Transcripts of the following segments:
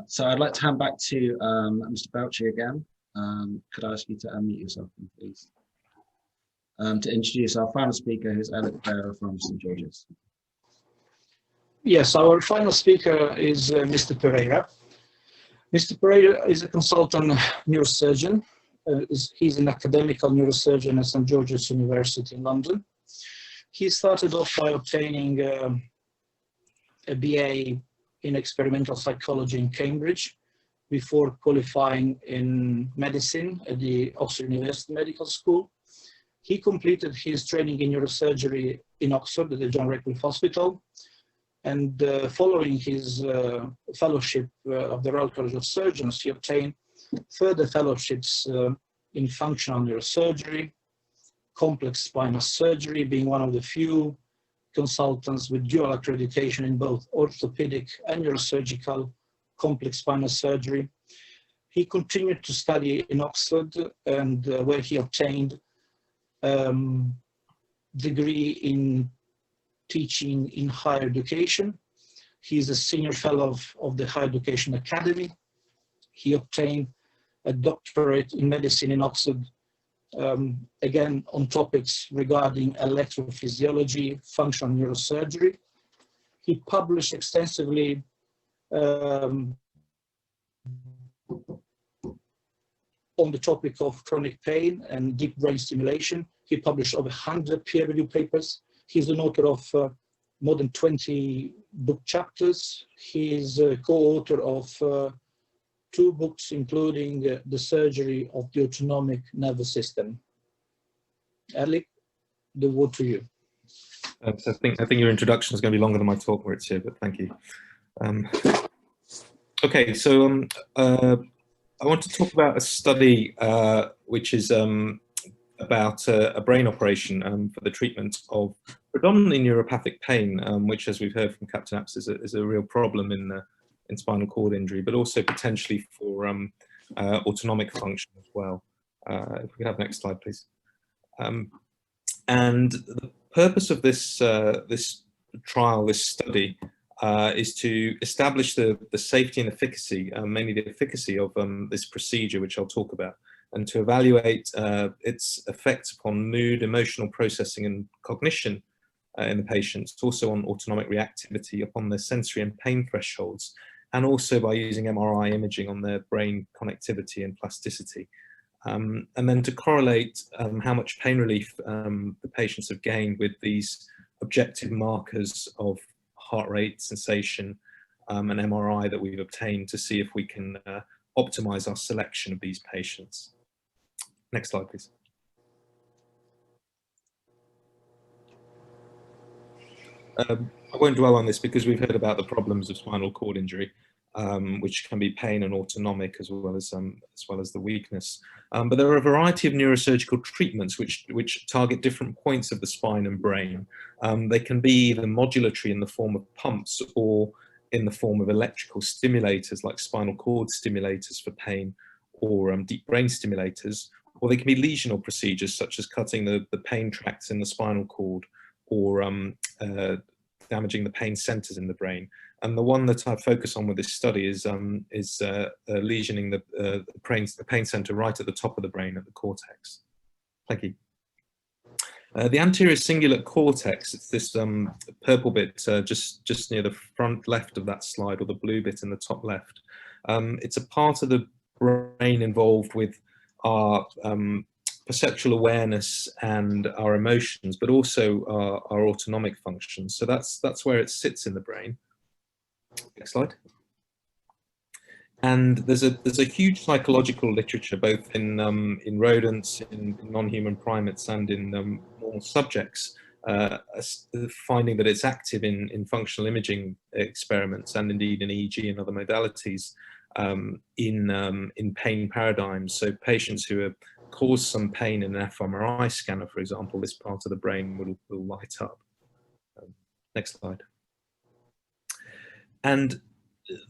So I'd like to hand back to Mr. Belchi again. Could I ask you to unmute yourself, please? To introduce our final speaker, who's Erlick Pereira from St. George's. Yes, our final speaker is Mr. Pereira. Mr. Pereira is a consultant neurosurgeon. He's an academical neurosurgeon at St. George's University in London. He started off by obtaining a BA in experimental psychology in Cambridge before qualifying in medicine at the Oxford University Medical School. He completed his training in neurosurgery in Oxford at the John Radcliffe Hospital. And following his fellowship of the Royal College of Surgeons, he obtained further fellowships in functional neurosurgery, complex spinal surgery, being one of the few consultants with dual accreditation in both orthopedic and neurosurgical complex spinal surgery. He continued to study in Oxford, and where he obtained degree in teaching in higher education. He is a senior fellow of the Higher Education Academy. He obtained a doctorate in medicine in Oxford, again on topics regarding electrophysiology, functional neurosurgery. He published extensively on the topic of chronic pain and deep brain stimulation. He published over 100 peer-reviewed papers. He's an author of more than 20 book chapters. He is a co-author of 2 books, including The Surgery of the Autonomic Nervous System. Erlick, the word to you. So I think your introduction is going to be longer than my talk, Maurizio, but thank you. Okay, so I want to talk about a study which is about a brain operation for the treatment of predominantly neuropathic pain, which, as we've heard from Captain Apps, is a real problem in spinal cord injury, but also potentially for autonomic function as well. If we could have next slide, please. And the purpose of this this trial, this study, is to establish the safety and efficacy, mainly the efficacy of this procedure, which I'll talk about, and to evaluate its effects upon mood, emotional processing and cognition in the patients, also on autonomic reactivity, upon their sensory and pain thresholds, and also by using MRI imaging on their brain connectivity and plasticity. And then to correlate how much pain relief the patients have gained with these objective markers of heart rate, sensation, and MRI that we've obtained to see if we can optimize our selection of these patients. Next slide, please. I won't dwell on this because we've heard about the problems of spinal cord injury, which can be pain and autonomic as well as the weakness. But there are a variety of neurosurgical treatments which target different points of the spine and brain. They can be either modulatory in the form of pumps or in the form of electrical stimulators like spinal cord stimulators for pain, or deep brain stimulators, or they can be lesional procedures such as cutting the pain tracts in the spinal cord, or damaging the pain centers in the brain. And the one that I focus on with this study is lesioning the pain center right at the top of the brain, at the cortex. Thank you. The anterior cingulate cortex, it's this purple bit just near the front left of that slide, or the blue bit in the top left. It's a part of the brain involved with our perceptual awareness and our emotions, but also our autonomic functions. So that's where it sits in the brain. Next slide. And there's a huge psychological literature, both in rodents, in non-human primates, and in normal subjects, finding that it's active in functional imaging experiments, and indeed in EEG and other modalities, in pain paradigms. So patients who have caused some pain in an fMRI scanner, for example, this part of the brain will light up. Next slide. And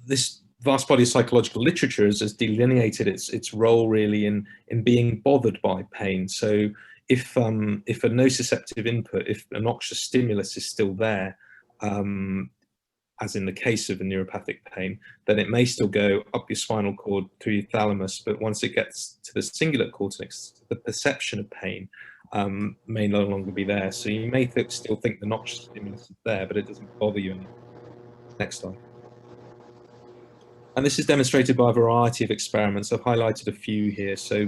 this vast body of psychological literature has delineated its role really in being bothered by pain. So if a nociceptive input, if a noxious stimulus is still there, as in the case of a neuropathic pain, then it may still go up your spinal cord through your thalamus, but once it gets to the cingulate cortex, the perception of pain may no longer be there. So you may still think the noxious stimulus is there, but it doesn't bother you anymore. Next slide. And this is demonstrated by a variety of experiments. I've highlighted a few here. So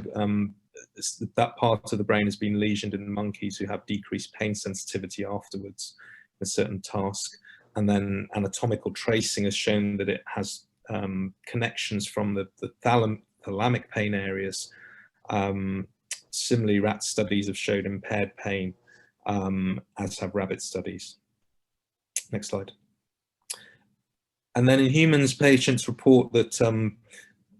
that part of the brain has been lesioned in monkeys who have decreased pain sensitivity afterwards in a certain task. And then anatomical tracing has shown that it has connections from the thalamic pain areas. Similarly, rat studies have showed impaired pain, as have rabbit studies. Next slide. And then in humans, patients report that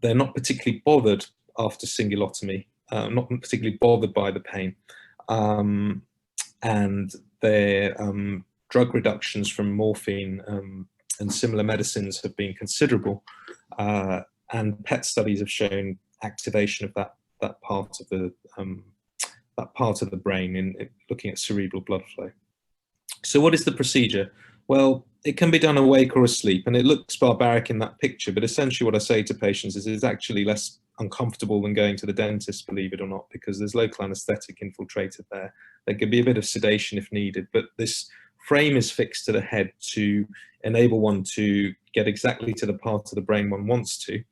they're not particularly bothered after cingulotomy, not particularly bothered by the pain. And their drug reductions from morphine and similar medicines have been considerable. And PET studies have shown activation of that part of the brain in looking at cerebral blood flow. So what is the procedure? Well, it can be done awake or asleep, and it looks barbaric in that picture, but essentially what I say to patients is it's actually less uncomfortable than going to the dentist, believe it or not, because there's local anesthetic infiltrated there. There could be a bit of sedation if needed, but this frame is fixed to the head to enable one to get exactly to the part of the brain one wants to.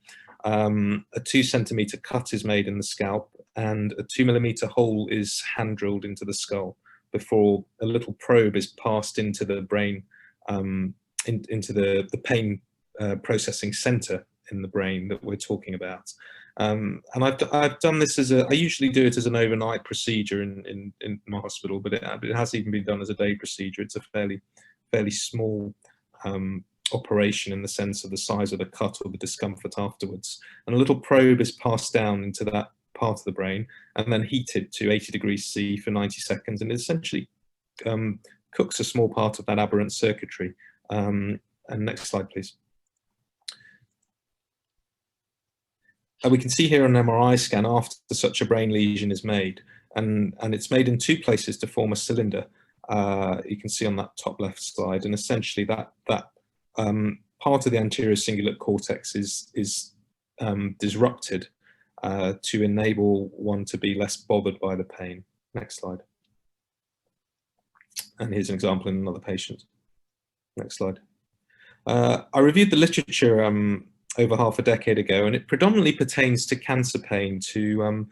A 2 centimeter cut is made in the scalp, and a 2 millimeter hole is hand drilled into the skull before a little probe is passed into the brain, into the pain processing center in the brain that we're talking about. And I've done this I usually do it as an overnight procedure in my hospital, but it has even been done as a day procedure. It's a fairly small operation in the sense of the size of the cut or the discomfort afterwards. And a little probe is passed down into that part of the brain and then heated to 80 degrees C for 90 seconds, and it essentially cooks a small part of that aberrant circuitry. And next slide, please. We can see here an MRI scan after such a brain lesion is made, and it's made in 2 places to form a cylinder. You can see on that top left slide, and essentially that part of the anterior cingulate cortex is disrupted to enable one to be less bothered by the pain. Next slide. And here's an example in another patient. Next slide. I reviewed the literature over half a decade ago, and it predominantly pertains to cancer pain, to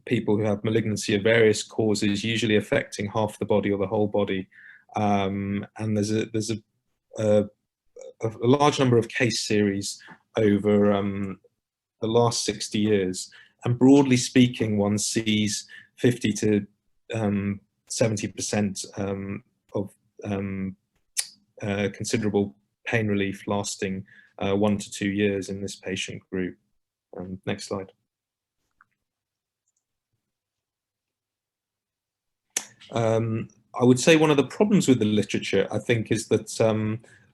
people who have malignancy of various causes, usually affecting half the body or the whole body. And there's a large number of case series over the last 60 years. And broadly speaking, one sees 50 to 70% of considerable pain relief lasting 1 to 2 years in this patient group. Next slide. I would say one of the problems with the literature, I think, is that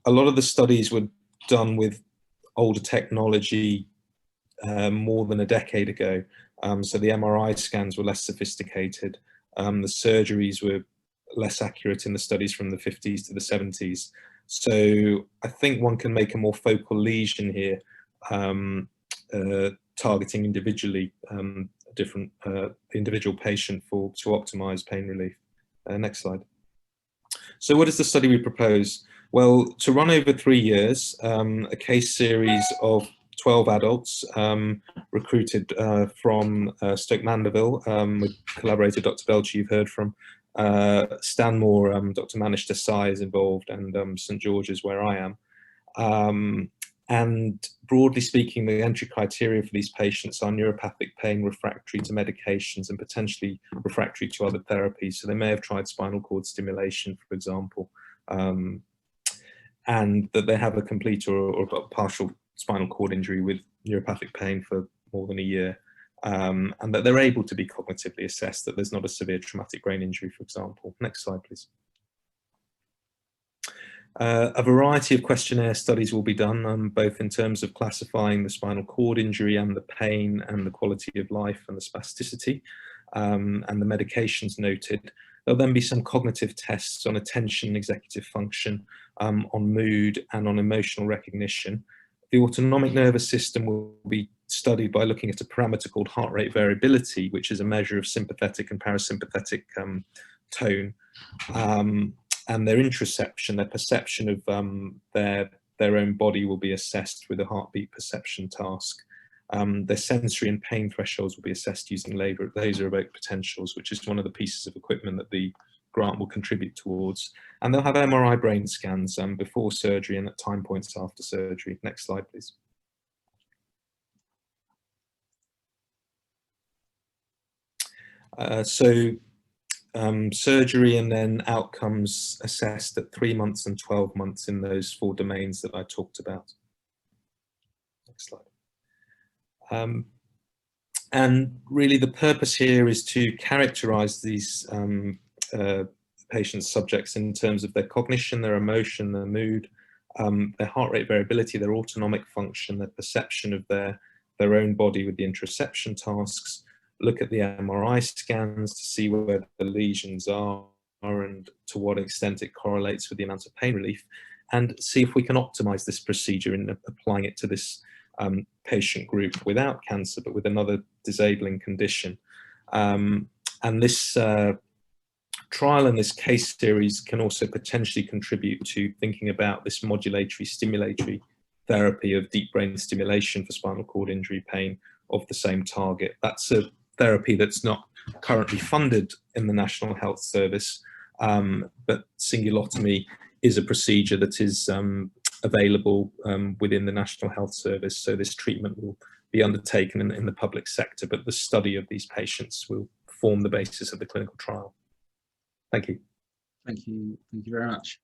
a lot of the studies were done with older technology more than a decade ago. So the MRI scans were less sophisticated. The surgeries were less accurate in the studies from the 50s to the 70s. So I think one can make a more focal lesion here, targeting individually different individual patient to optimize pain relief. Next slide. So what is the study we propose? Well, to run over 3 years, a case series of 12 adults recruited from Stoke Mandeville with collaborator Dr. Belcher, you've heard from, Stanmore, Dr. Manish Desai is involved, and St George's, where I am. And broadly speaking, the entry criteria for these patients are neuropathic pain refractory to medications and potentially refractory to other therapies. So they may have tried spinal cord stimulation, for example, and that they have a complete or partial spinal cord injury with neuropathic pain for more than a year. And that they're able to be cognitively assessed, that there's not a severe traumatic brain injury, for example. Next slide, please. A variety of questionnaire studies will be done, both in terms of classifying the spinal cord injury and the pain and the quality of life and the spasticity, and the medications noted. There'll then be some cognitive tests on attention, executive function, on mood and on emotional recognition. The autonomic nervous system will be studied by looking at a parameter called heart rate variability, which is a measure of sympathetic and parasympathetic tone, and their interoception, their perception of their own body will be assessed with a heartbeat perception task. Their sensory and pain thresholds will be assessed using laser evoked potentials, which is one of the pieces of equipment that the grant will contribute towards. And they'll have MRI brain scans before surgery and at time points after surgery. Next slide, please. Surgery and then outcomes assessed at 3 months and 12 months in those 4 domains that I talked about. Next slide. And really the purpose here is to characterize these patients' subjects in terms of their cognition, their emotion, their mood, their heart rate variability, their autonomic function, their perception of their own body with the interoception tasks, look at the MRI scans to see where the lesions are and to what extent it correlates with the amount of pain relief, and see if we can optimize this procedure in applying it to this patient group without cancer but with another disabling condition. And this trial and this case series can also potentially contribute to thinking about this modulatory stimulatory therapy of deep brain stimulation for spinal cord injury pain of the same target. That's a therapy that's not currently funded in the National Health Service, but cingulotomy is a procedure that is available within the National Health Service. So this treatment will be undertaken in the public sector, but the study of these patients will form the basis of the clinical trial. Thank you. Thank you very much.